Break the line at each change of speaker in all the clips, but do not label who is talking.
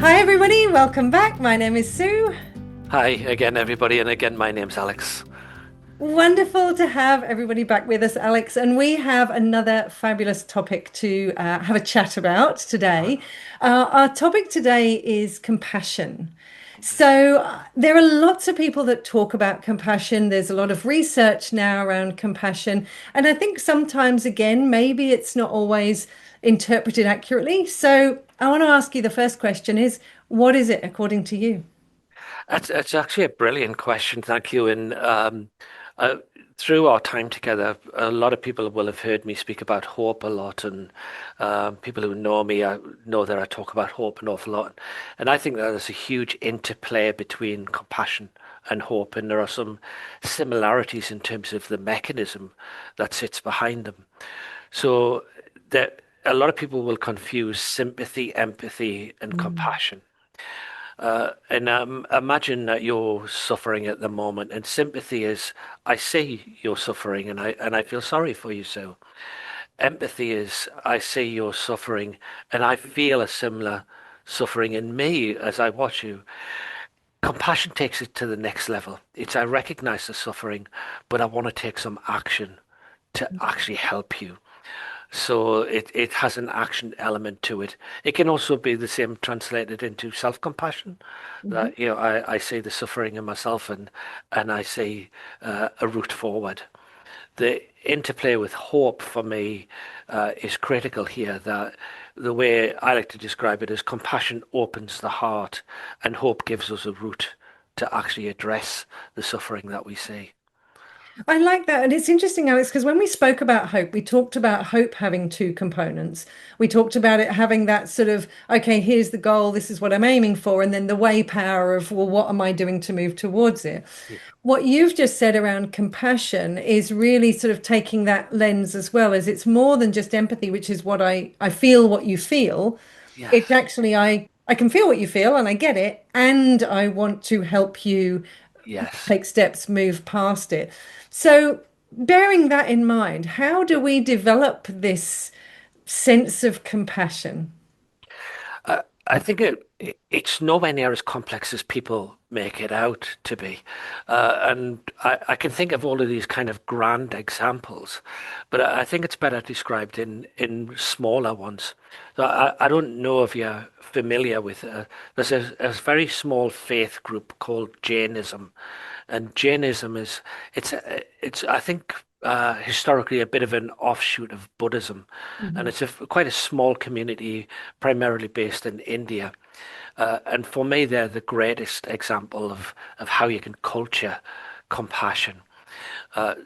Hi, everybody. Welcome back. My name is Sue.
Hi again, everybody, and again, my name's Alex.
Wonderful to have everybody back with us, Alex. And we have another fabulous topic to have a chat about today. Our topic today is compassion. There are lots of people that talk about compassion. There's a lot of research now around compassion. And I think sometimes, again, maybe it's not always interpreted accurately. So I want to ask you the first question is, what is it according to you?
It's actually a brilliant question, thank you. And uh, through our time together, a lot of people will have heard me speak about hope a lot, and people who know me know that I talk about hope an awful lot. And I think that there's a huge interplay between compassion and hope, and there are some similarities in terms of the mechanism that sits behind them. So that a lot of people will confuse sympathy, empathy, and
Mm.
compassion. And imagine that you're suffering at the moment, and sympathy is, I see you're suffering, and I feel sorry for you. So, empathy is, I see you're suffering, and I feel a similar suffering in me as I watch you. Compassion takes it to the next level. It's, I recognize the suffering, but I want to take some action to actually help you. So it has an action element to it. It can also be the same translated into self-compassion.
Mhm.
That I see the suffering in myself, and I see a route forward. The interplay with hope for me is critical here. That the way I like to describe it is compassion opens the heart, and hope gives us a route to actually address the suffering that we see.
I like that. And it's interesting, Alex, because when we spoke about hope, we talked about hope having two components. We talked about it having that sort of, okay, here's the goal, this is what I'm aiming for, and then the way power of, well, what am I doing to move towards it?
Yeah.
What you've just said around compassion is really sort of taking that lens as well, as it's more than just empathy, which is what I feel what you feel. It's
Yes.
actually I can feel what you feel and I get it, and I want to help you
Yes.
take steps, move past it. So, bearing that in mind, how do we develop this sense of compassion?
I think it's nowhere near as complex as people make it out to be. And I can think of all of these kind of grand examples, but I think it's better described in smaller ones. So I don't know if you're familiar with, there's a very small faith group called Jainism. And Jainism is, it's I think, historically a bit of an offshoot of Buddhism, and
Mhm.
it's quite a small community, primarily based in India. And for me, they're the greatest example of how you can culture compassion. Uh,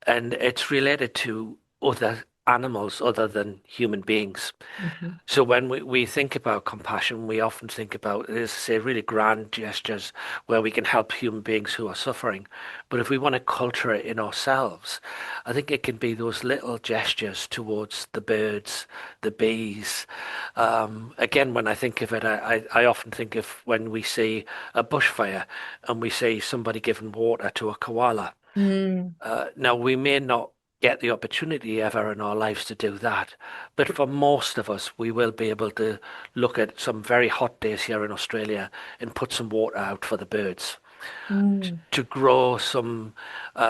and it's related to other animals other than human beings.
Mhm.
So when we think about compassion, we often think about, as I say, really grand gestures where we can help human beings who are suffering. But if we want to culture it in ourselves, I think it can be those little gestures towards the birds, the bees. Again, when I think of it, I often think of when we see a bushfire and we see somebody giving water to a koala.
Mm.
Now, we may not get the opportunity ever in our lives to do that, but for most of us, we will be able to look at some very hot days here in Australia and put some water out for the birds,
Mm.
to grow some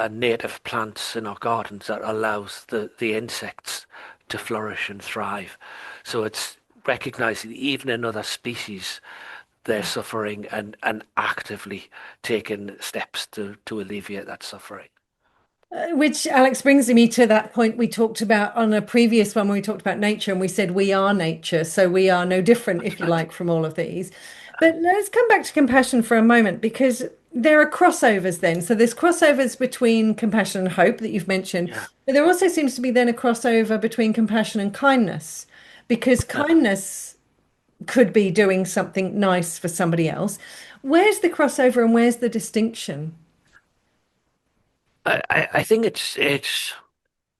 native plants in our gardens that allows the insects to flourish and thrive. So it's recognizing even in other species they're suffering, and actively taking steps to alleviate that suffering.
Which, Alex, brings me to that point we talked about on a previous one when we talked about nature and we said we are nature, so we are no different, if
That's
you
right.
like, from all of these. But let's come back to compassion for a moment because there are crossovers then. So there's crossovers between compassion and hope that you've mentioned,
Yeah.
but there also seems to be then a crossover between compassion and kindness because
Uh,
kindness could be doing something nice for somebody else. Where's the crossover and where's the distinction?
I think it's.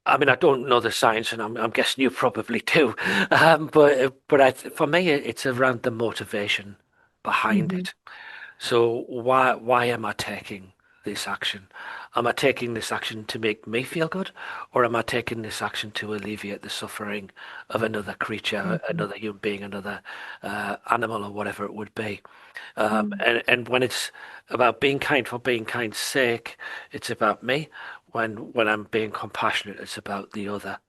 I mean, I don't know the science, and I'm guessing you probably do. But for me, it's around the motivation behind
Mhm.
it. So why am I taking this action? Am I taking this action to make me feel good, or am I taking this action to alleviate the suffering of another creature,
Mhm.
another human being, another animal, or whatever it would be?
Mm.
And when it's about being kind for being kind's sake, it's about me. When I'm being compassionate, it's about the other.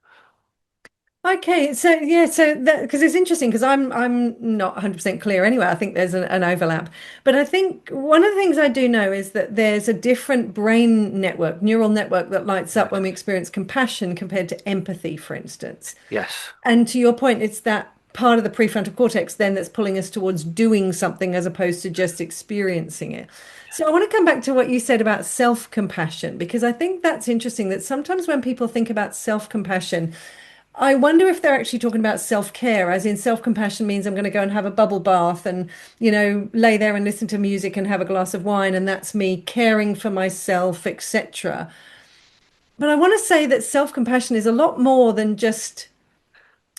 Okay, so yeah, so that because it's interesting because I'm not 100% clear anyway. I think there's an overlap, but I think one of the things I do know is that there's a different brain network, neural network that lights up
Yes.
when we experience compassion compared to empathy, for instance.
Yes.
And to your point, it's that part of the prefrontal cortex then that's pulling us towards doing something as opposed to just experiencing it. So I want to come back to what you said about self-compassion because I think that's interesting that sometimes when people think about self-compassion, I wonder if they're actually talking about self-care, as in self-compassion means I'm going to go and have a bubble bath and, lay there and listen to music and have a glass of wine, and that's me caring for myself, etc. But I want to say that self-compassion is a lot more than just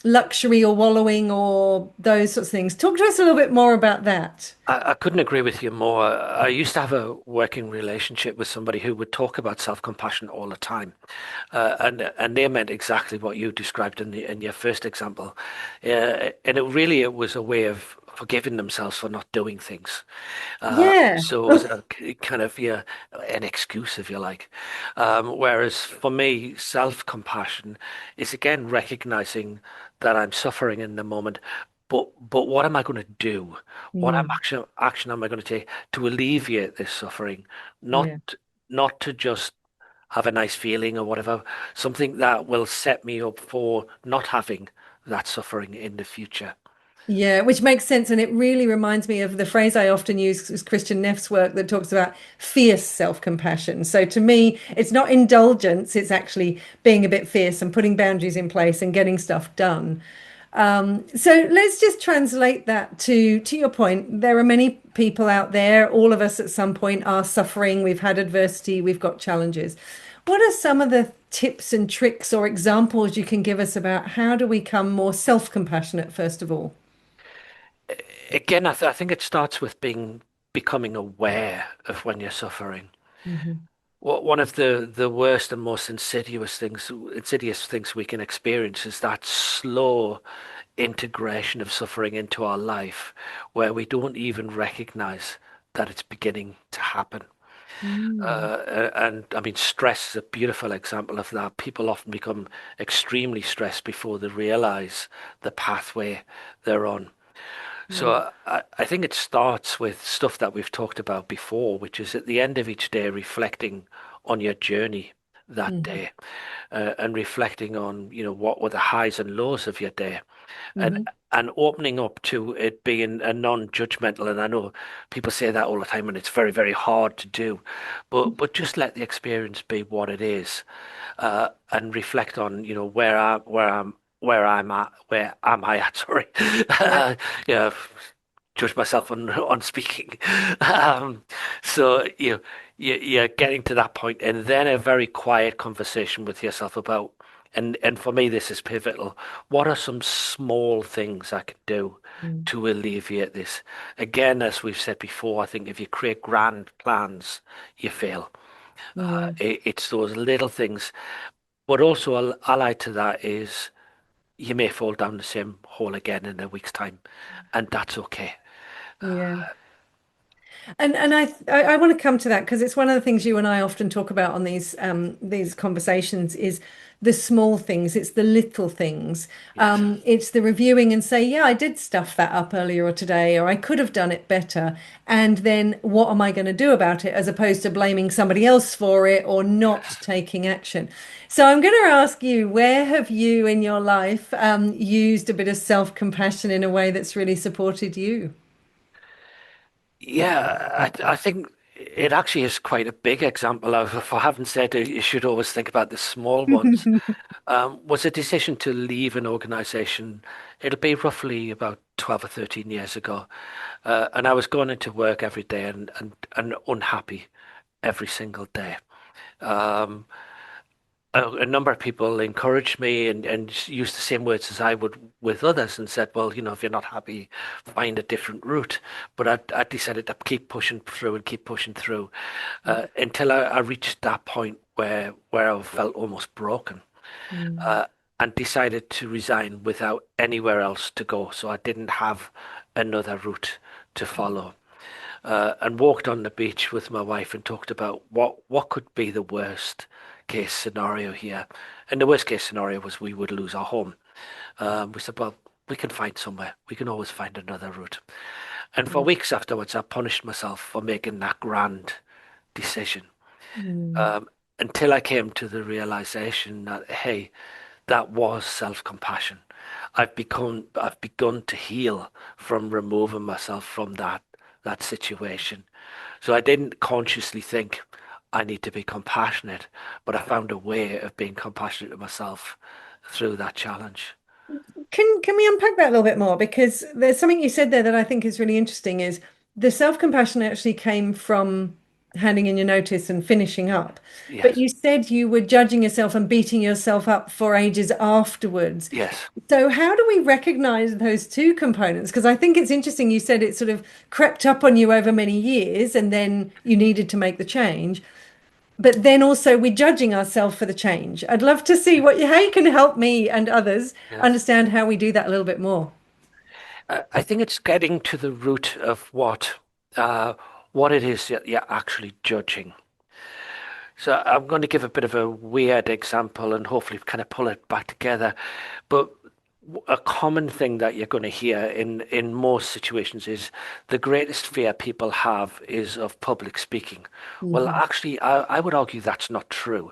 luxury or wallowing or those sorts of things. Talk to us a little bit more about that.
I couldn't agree with you more. I used to have a working relationship with somebody who would talk about self-compassion all the time, and they meant exactly what you described in your first example, and it was a way of forgiving themselves for not doing things.
Yeah.
So it was a kind of, yeah, an excuse, if you like. Whereas for me, self-compassion is again recognizing that I'm suffering in the moment, but what am I going to do? What
Mm,
action am I going to take to alleviate this suffering?
yeah.
Not to just have a nice feeling or whatever, something that will set me up for not having that suffering in the future.
Yeah, which makes sense. And it really reminds me of the phrase I often use is Christian Neff's work that talks about fierce self-compassion. So to me, it's not indulgence, it's actually being a bit fierce and putting boundaries in place and getting stuff done. So let's just translate that to your point. There are many people out there, all of us at some point are suffering, we've had adversity, we've got challenges. What are some of the tips and tricks or examples you can give us about how do we become more self-compassionate, first of all?
Again, I think it starts with becoming aware of when you're suffering.
Mhm.
One of the worst and most insidious things we can experience is that slow integration of suffering into our life, where we don't even recognize that it's beginning to happen.
Mm.
And I mean, stress is a beautiful example of that. People often become extremely stressed before they realize the pathway they're on.
Yeah.
So I think it starts with stuff that we've talked about before, which is at the end of each day reflecting on your journey that
Mhm.
day, and reflecting on, what were the highs and lows of your day, and
Mhm.
and opening up to it being a non-judgmental. And I know people say that all the time, and it's very, very hard to do, but just let the experience be what it is, and reflect on, where am I at? Sorry,
Yeah.
yeah, judge myself on speaking. Um, so you're getting to that point, and then a very quiet conversation with yourself about, and for me this is pivotal. What are some small things I could do
Mm.
to alleviate this? Again, as we've said before, I think if you create grand plans, you fail.
Yeah.
It's those little things, but also allied to that is you may fall down the same hole again in a week's time, and that's okay.
Yeah. And I want to come to that because it's one of the things you and I often talk about on these conversations is the small things, it's the little things.
Yes.
It's the reviewing and say, yeah, I did stuff that up earlier or today, or I could have done it better. And then what am I going to do about it, as opposed to blaming somebody else for it or not
Yes.
taking action. So I'm going to ask you, where have you in your life used a bit of self-compassion in a way that's really supported you?
Yeah, I think it actually is quite a big example of, for having said it, you should always think about the small ones. Was a decision to leave an organization. It'll be roughly about 12 or 13 years ago. And I was going into work every day and unhappy every single day. Um, a number of people encouraged me and used the same words as I would with others and said, well, if you're not happy, find a different route. But I decided to keep pushing through and keep pushing through until I reached that point where I felt almost broken
Mm.
uh, and decided to resign without anywhere else to go. So I didn't have another route to follow. And walked on the beach with my wife and talked about what could be the worst case scenario here. And the worst case scenario was we would lose our home. We said, well, we can find somewhere. We can always find another route. And for weeks afterwards, I punished myself for making that grand decision
Mm.
um, until I came to the realization that, hey, that was self-compassion. I've begun to heal from removing myself from that situation. So I didn't consciously think I need to be compassionate, but I found a way of being compassionate to myself through that challenge.
Can we unpack that a little bit more? Because there's something you said there that I think is really interesting is the self-compassion actually came from handing in your notice and finishing up. But
Yes,
you said you were judging yourself and beating yourself up for ages afterwards.
yes,
So how do we recognize those two components? Because I think it's interesting you said it sort of crept up on you over many years and then you needed to make the change. But then also we're judging ourselves for the change. I'd love to see how you can help me and others
yes.
understand how we do that a little bit more.
I think it's getting to the root of uh, what it is that you're actually judging. So I'm going to give a bit of a weird example and hopefully kind of pull it back together. But a common thing that you're going to hear in most situations is the greatest fear people have is of public speaking. Well,
Mhm.
actually, I would argue that's not true.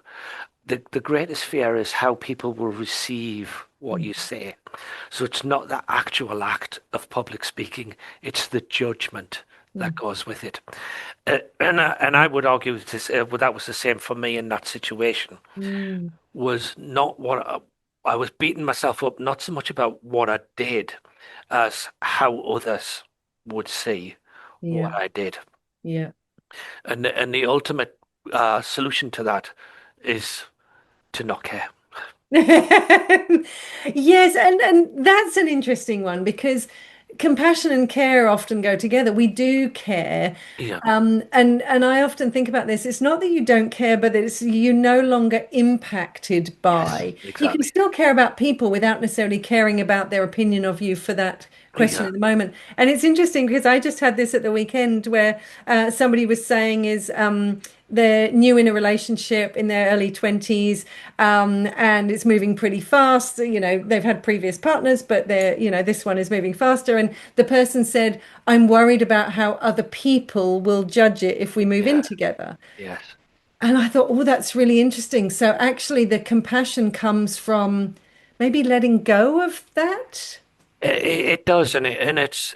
The greatest fear is how people will receive what you say. So it's not the actual act of public speaking, it's the judgment that
Mhm.
goes with it. And I would argue that was the same for me in that situation.
Mm.
Was not what I was beating myself up, not so much about what I did as how others would see what
Yeah,
I did.
yeah.
And the ultimate solution to that is to not care.
Yes, and that's an interesting one because compassion and care often go together. We do care.
Yeah.
And I often think about this. It's not that you don't care, but it's you no longer impacted
Yes,
by. You can
exactly.
still care about people without necessarily caring about their opinion of you for that question
Yeah.
at the moment. And it's interesting because I just had this at the weekend where somebody was saying is they're new in a relationship in their early 20s and it's moving pretty fast. They've had previous partners, but this one is moving faster. And the person said, I'm worried about how other people will judge it if we move in
Yeah.
together.
Yes.
And I thought, oh, that's really interesting. So actually, the compassion comes from maybe letting go of that.
It does, and it's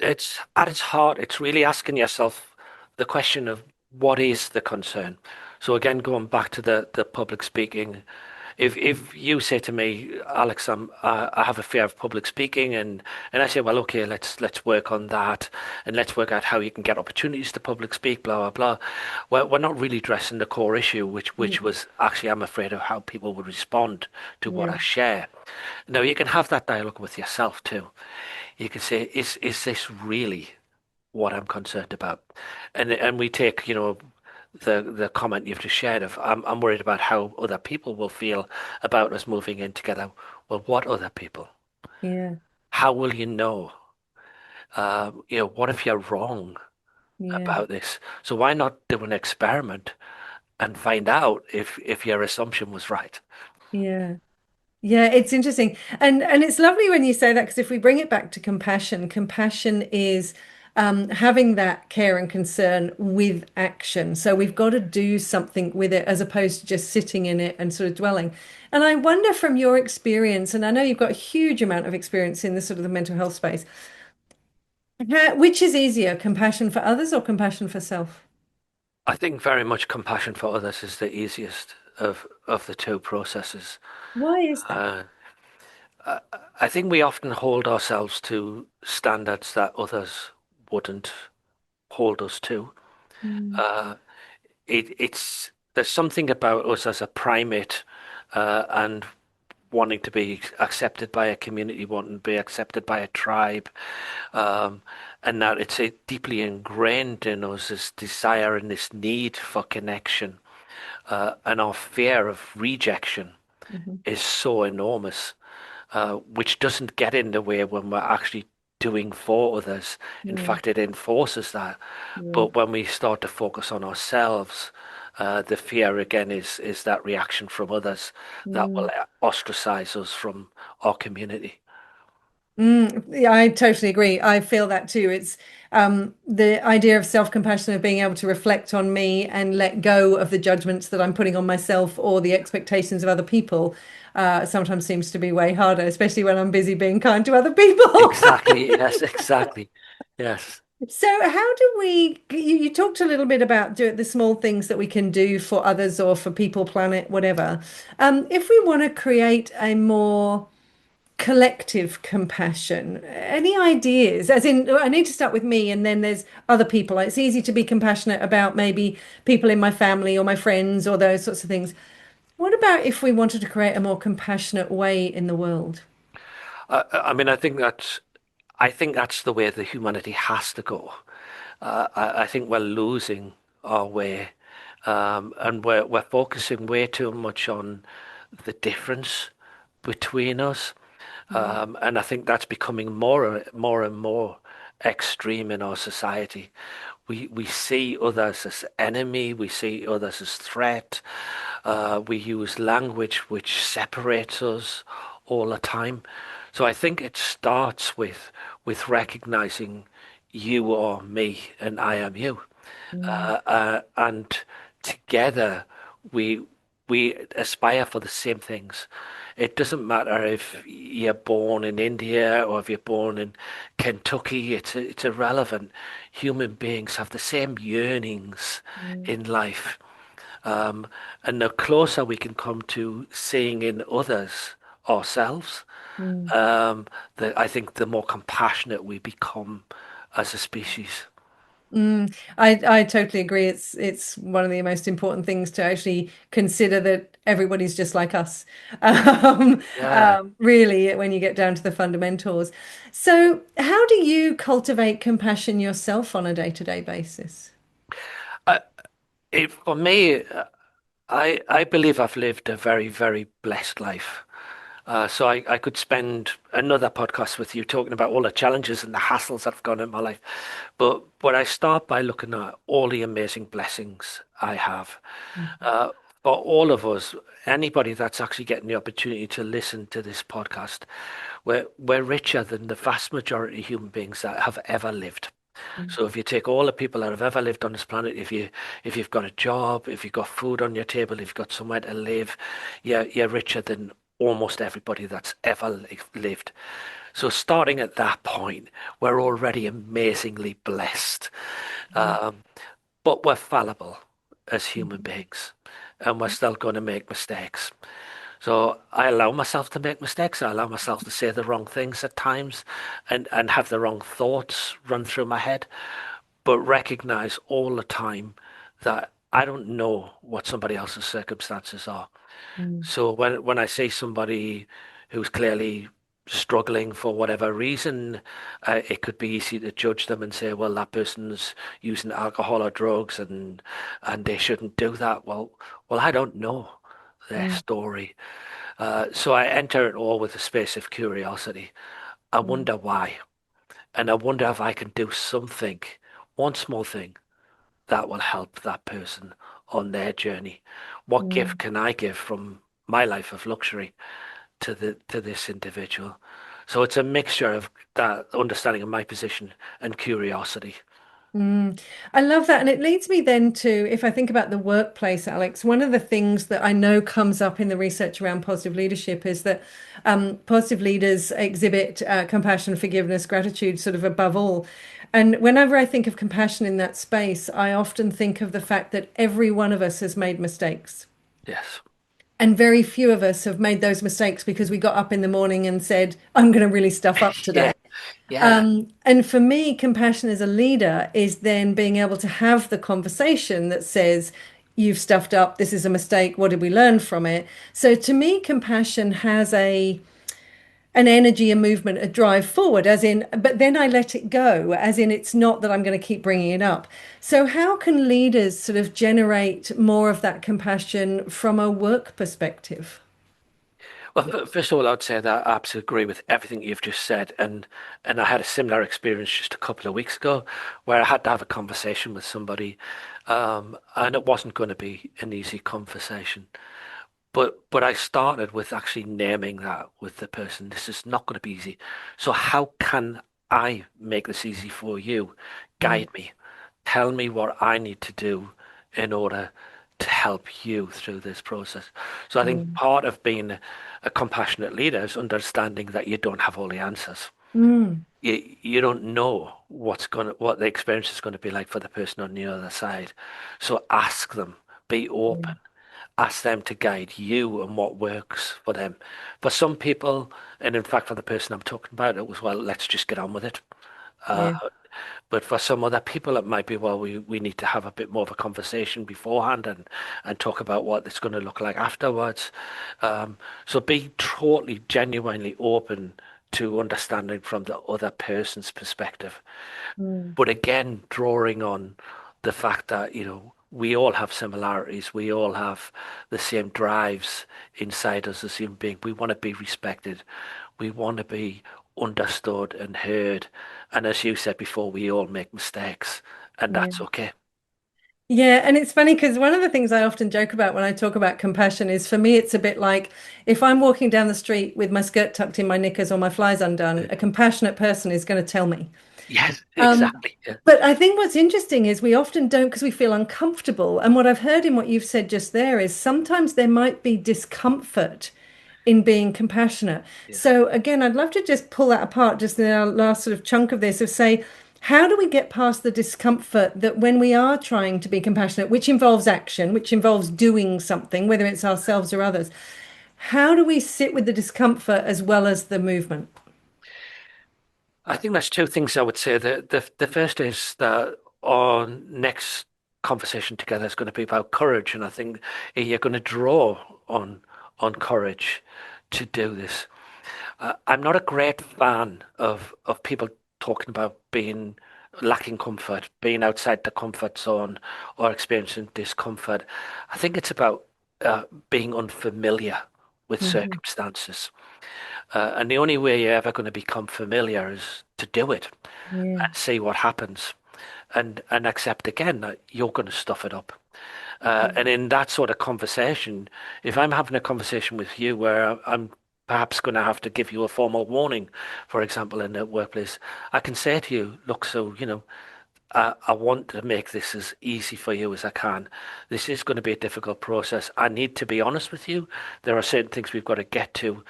at its heart. It's really asking yourself the question of what is the concern. So again, going back to the public speaking, if you say to me, Alex, I have a fear of public speaking, and I say, well, okay, let's work on that, and let's work out how you can get opportunities to public speak, blah blah blah. Well, we're not really addressing the core issue, which
Mm.
was actually I'm afraid of how people would respond to what
Yeah,
I share. Now you can have that dialogue with yourself too. You can say, is this really what I'm concerned about? And we take, the comment you've just shared of I'm worried about how other people will feel about us moving in together. Well, what other people?
yeah,
How will you know? What if you're wrong
yeah,
about this? So why not do an experiment and find out if your assumption was right?
yeah. Yeah, it's interesting. And it's lovely when you say that because if we bring it back to compassion, compassion is having that care and concern with action. So we've got to do something with it as opposed to just sitting in it and sort of dwelling. And I wonder from your experience, and I know you've got a huge amount of experience in the sort of the mental health space, which is easier, compassion for others or compassion for self?
I think very much compassion for others is the easiest of the two processes.
Why is that?
Uh, I think we often hold ourselves to standards that others wouldn't hold us to.
Mm.
Uh, it's there's something about us as a primate and wanting to be accepted by a community, wanting to be accepted by a tribe, um, and that it's deeply ingrained in us this desire and this need for connection, and our fear of rejection
Mhm.
is so enormous, which doesn't get in the way when we're actually doing for others. In
Mm,
fact, it enforces that.
mm,
But when we start to focus on ourselves, the fear again is that reaction from others that will
mm.
ostracize us from our community.
Yeah, I totally agree. I feel that too. It's the idea of self-compassion, of being able to reflect on me and let go of the judgments that I'm putting on myself or the expectations of other people, sometimes seems to be way harder, especially when I'm busy being kind to other people.
Exactly. Yes, exactly. Yes.
So, how do you talked a little bit about the small things that we can do for others or for people, planet, whatever. If we want to create a more collective compassion, any ideas? As in, I need to start with me, and then there's other people. Like, it's easy to be compassionate about maybe people in my family or my friends or those sorts of things. What about if we wanted to create a more compassionate way in the world?
I mean, I think that's the way the humanity has to go. I think we're losing our way, and we're focusing way too much on the difference between us,
Mm,
and I think that's becoming more and more extreme in our society. We see others as enemy, we see others as threat. We use language which separates us all the time. So I think it starts with recognizing you are me and I am you,
mm,
and together we we aspire for the same things. It doesn't matter if you're born in India or if you're born in Kentucky. It's irrelevant. Human beings have the same yearnings
mm,
in life, um, and the closer we can come to seeing in others ourselves,
mm.
um, I think the more compassionate we become as a species.
I totally agree. It's one of the most important things to actually consider that everybody's just like us.
Yeah.
Really, when you get down to the fundamentals. So, how do you cultivate compassion yourself on a day-to-day basis?
Uh, for me, I believe I've lived a very blessed life. So I could spend another podcast with you talking about all the challenges and the hassles that have gone in my life. But I start by looking at all the amazing blessings I have. Uh, for all of us, anybody that's actually getting the opportunity to listen to this podcast, we're richer than the vast majority of human beings that have ever lived. So if you take all the people that have ever lived on this planet, if you've got a job, if you've got food on your table, if you've got somewhere to live, you're richer than almost everybody that's ever lived. So starting at that point, we're already amazingly blessed. Um, but we're fallible as human beings, and we're still going to make mistakes. So I allow myself to make mistakes. I allow myself to say the wrong things at times and have the wrong thoughts run through my head, but recognize all the time that I don't know what somebody else's circumstances are.
Mm,
So when I see somebody who's clearly struggling for whatever reason, it could be easy to judge them and say, well, that person's using alcohol or drugs and they shouldn't do that. Well, I don't know their
mm,
story. So I enter it all with a space of curiosity. I
mm,
wonder why. And I wonder if I can do something, one small thing, that will help that person on their journey. What gift
mm.
can I give from my life of luxury to this individual? So it's a mixture of that understanding of my position and curiosity.
I love that. And it leads me then to, if I think about the workplace, Alex, one of the things that I know comes up in the research around positive leadership is that positive leaders exhibit compassion, forgiveness, gratitude, sort of above all. And whenever I think of compassion in that space, I often think of the fact that every one of us has made mistakes.
Yes.
And very few of us have made those mistakes because we got up in the morning and said, I'm going to really stuff up
Yeah.
today.
Yeah.
And for me, compassion as a leader is then being able to have the conversation that says, you've stuffed up, this is a mistake, what did we learn from it? So to me, compassion has a an energy, a movement, a drive forward, as in, but then I let it go, as in, it's not that I'm going to keep bringing it up. So, how can leaders sort of generate more of that compassion from a work perspective?
Well, first of all, I'd say that I absolutely agree with everything you've just said, and I had a similar experience just a couple of weeks ago, where I had to have a conversation with somebody, and it wasn't going to be an easy conversation. But I started with actually naming that with the person. This is not going to be easy. So how can I make this easy for you?
Mm,
Guide me. Tell me what I need to do in order to help you through this process. So I think
mm,
part of being a compassionate leader is understanding that you don't have all the answers.
mm,
You don't know what the experience is going to be like for the person on the other side. So ask them, be
yeah,
open, ask them to guide you and what works for them. For some people, and in fact for the person I'm talking about, it was, well, let's just get on with it. Uh,
yeah,
but for some other people, it might be, well, we need to have a bit more of a conversation beforehand and talk about what it's going to look like afterwards. Um, so be totally, genuinely open to understanding from the other person's perspective.
mm,
But again, drawing on the fact that, we all have similarities. We all have the same drives inside us as human beings. We want to be respected. We want to be understood and heard. And as you said before, we all make mistakes, and
yeah.
that's okay.
Yeah, and it's funny because one of the things I often joke about when I talk about compassion is for me, it's a bit like if I'm walking down the street with my skirt tucked in my knickers or my flies undone, a compassionate person is going to tell me.
Yes,
Um,
exactly. Yeah.
but I think what's interesting is we often don't because we feel uncomfortable. And what I've heard in what you've said just there is sometimes there might be discomfort in being compassionate.
Yeah.
So again, I'd love to just pull that apart just in our last sort of chunk of this of say, how do we get past the discomfort that when we are trying to be compassionate, which involves action, which involves doing something, whether it's ourselves or others, how do we sit with the discomfort as well as the movement?
I think there's two things I would say. The first is that our next conversation together is going to be about courage, and I think you're going to draw on on courage to do this. I'm not a great fan of people talking about being lacking comfort, being outside the comfort zone, or experiencing discomfort. I think it's about being unfamiliar with
Mhm.
circumstances. And the only way you're ever going to become familiar is to do it
Yeah.
and see what happens and accept again that you're going to stuff it up. And
Mm.
in that sort of conversation, if I'm having a conversation with you where I'm perhaps going to have to give you a formal warning, for example, in the workplace, I can say to you, look, so, I want to make this as easy for you as I can. This is going to be a difficult process. I need to be honest with you. There are certain things we've got to get to,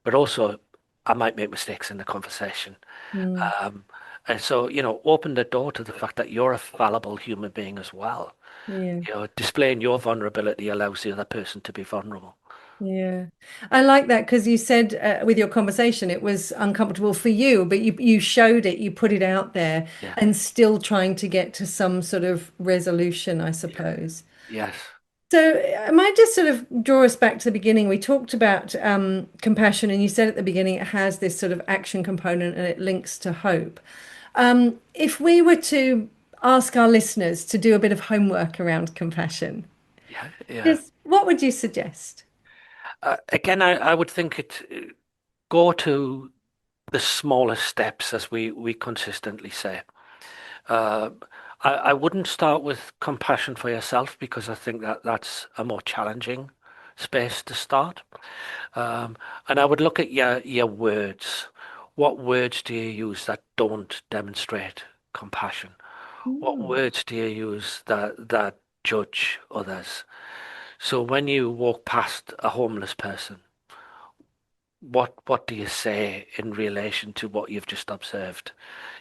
but also I might make mistakes in the conversation.
Mm.
Um, and so, open the door to the fact that you're a fallible human being as well.
Yeah.
Displaying your vulnerability allows the other person to be vulnerable.
Yeah. I like that because you said with your conversation it was uncomfortable for you, but you showed it, you put it out there
Yeah,
and still trying to get to some sort of resolution, I
yeah,
suppose.
yes,
So I might just sort of draw us back to the beginning. We talked about compassion, and you said at the beginning it has this sort of action component and it links to hope. If we were to ask our listeners to do a bit of homework around compassion,
yeah, yeah.
just what would you suggest?
Again, I would think go to the smallest steps, as we consistently say. Uh, I wouldn't start with compassion for yourself because I think that that's a more challenging space to start. And I would look at your words. What words do you use that don't demonstrate compassion? What
Mm,
words do you use that judge others? So when you walk past a homeless person, what do you say in relation to what you've just observed?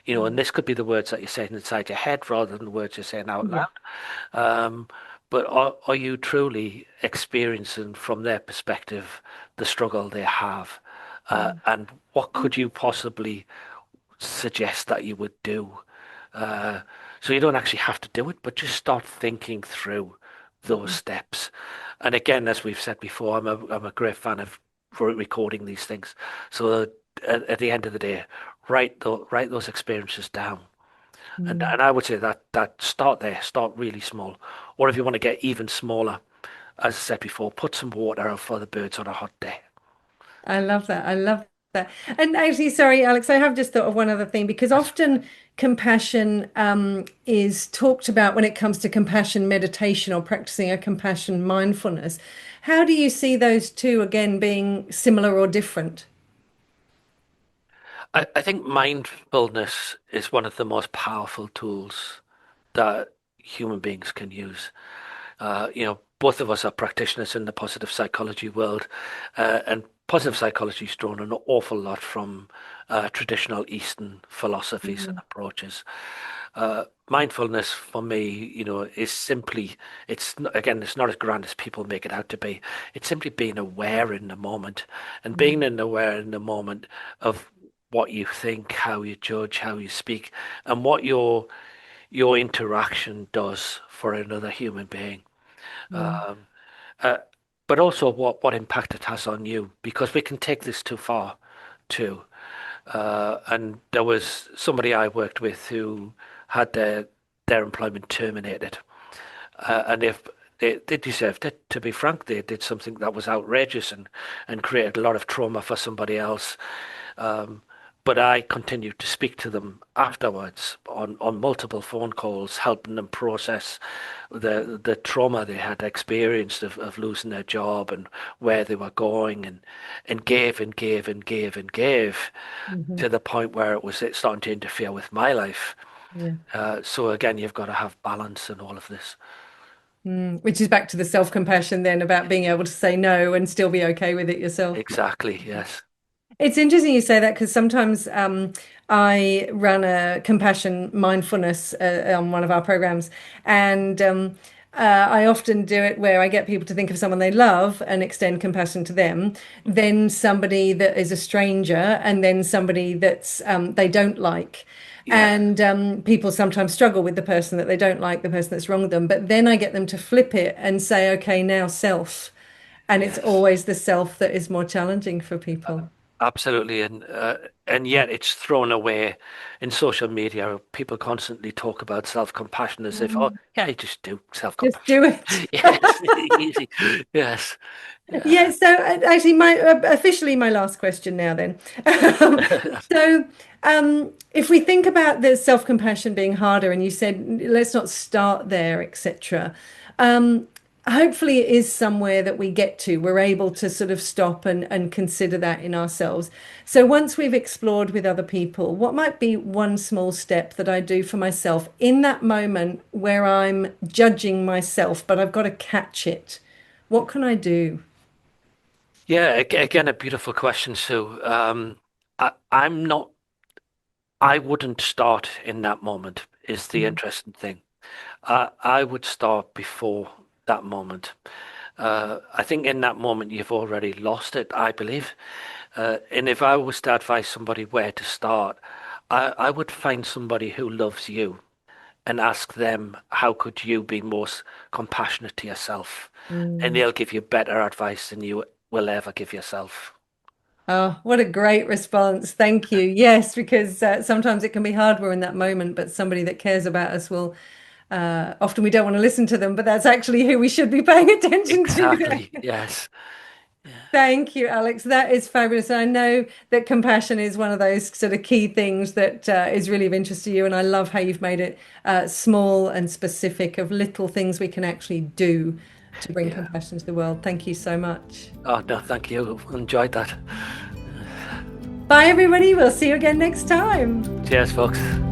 And
mm,
this could be the words that you're saying inside your head rather than the words you're saying out
yeah.
loud. Um, but are you truly experiencing from their perspective the struggle they have?
Mm,
And what could you possibly suggest that you would do? Uh, so you don't actually have to do it, but just start thinking through those steps. And again, as we've said before, I'm a great fan of recording these things. So at the end of the day, write those experiences down.
Mm.
And I would say that start there, start really small. Or if you want to get even smaller, as I said before, put some water out for the birds on a hot day.
I love that. I love that. And actually, sorry, Alex, I have just thought of one other thing because
That's
often compassion is talked about when it comes to compassion meditation or practicing a compassion mindfulness. How do you see those two again being similar or different?
I think mindfulness is one of the most powerful tools that human beings can use. Both of us are practitioners in the positive psychology world, and positive psychology is drawn an awful lot from traditional Eastern philosophies and
Mm,
approaches. Mindfulness for me, is simply, again, it's not as grand as people make it out to be. It's simply being aware in the moment and being aware in the moment of what you think, how you judge, how you speak, and what your interaction does for another human being.
mm,
Um, uh, but also what impact it has on you, because we can take this too far too. And there was somebody I worked with who had their employment terminated. And if they deserved it, to be frank, they did something that was outrageous and created a lot of trauma for somebody else. Um, but I continued to speak to them afterwards on multiple phone calls, helping them process the trauma they had experienced of losing their job and where they were going, and gave and gave and gave and gave
mhm.
to the point where it was starting to interfere with my life.
Yeah.
So again, you've got to have balance in all of this.
Which is back to the self-compassion then about being able to say no and still be okay with it yourself.
Exactly, yes.
It's interesting you say that because sometimes I run a compassion mindfulness on one of our programs, and I often do it where I get people to think of someone they love and extend compassion to them, then somebody that is a stranger, and then somebody that's they don't like.
Yeah,
And people sometimes struggle with the person that they don't like, the person that's wrong with them. But then I get them to flip it and say, okay, now self. And it's
yes.
always the self that is more challenging for people.
Absolutely, and yet it's thrown away in social media. People constantly talk about self-compassion as if, oh,
Mm.
yeah, you just do
Just
self-compassion.
do it.
Yes, easy. Yes,
Yeah, so actually, my officially my last question now then. Um, so, if we think about the self-compassion being harder, and you said let's not start there, etc. Um, hopefully, it is somewhere that we get to. We're able to sort of stop and consider that in ourselves. So once we've explored with other people, what might be one small step that I do for myself in that moment where I'm judging myself, but I've got to catch it? What can I do?
yeah. Again, a beautiful question, Sue. I'm not. I wouldn't start in that moment. Is the
Mm,
interesting thing. I would start before that moment. I think in that moment you've already lost it, I believe. And if I was to advise somebody where to start, I would find somebody who loves you and ask them, how could you be most compassionate to yourself? And
mm.
they'll give you better advice than you will ever give yourself.
Oh, what a great response. Thank you. Yes, because sometimes it can be hard. We're in that moment, but somebody that cares about us will, often we don't want to listen to them, but that's actually who we should be paying attention to.
Exactly. Yes.
Thank you, Alex. That is fabulous. I know that compassion is one of those sort of key things that is really of interest to you. And I love how you've made it small and specific of little things we can actually do to bring
Yeah.
compassion to the world. Thank you so much.
Oh, no, thank you. Enjoyed that.
Bye, everybody. We'll see you again next time.
Cheers, folks.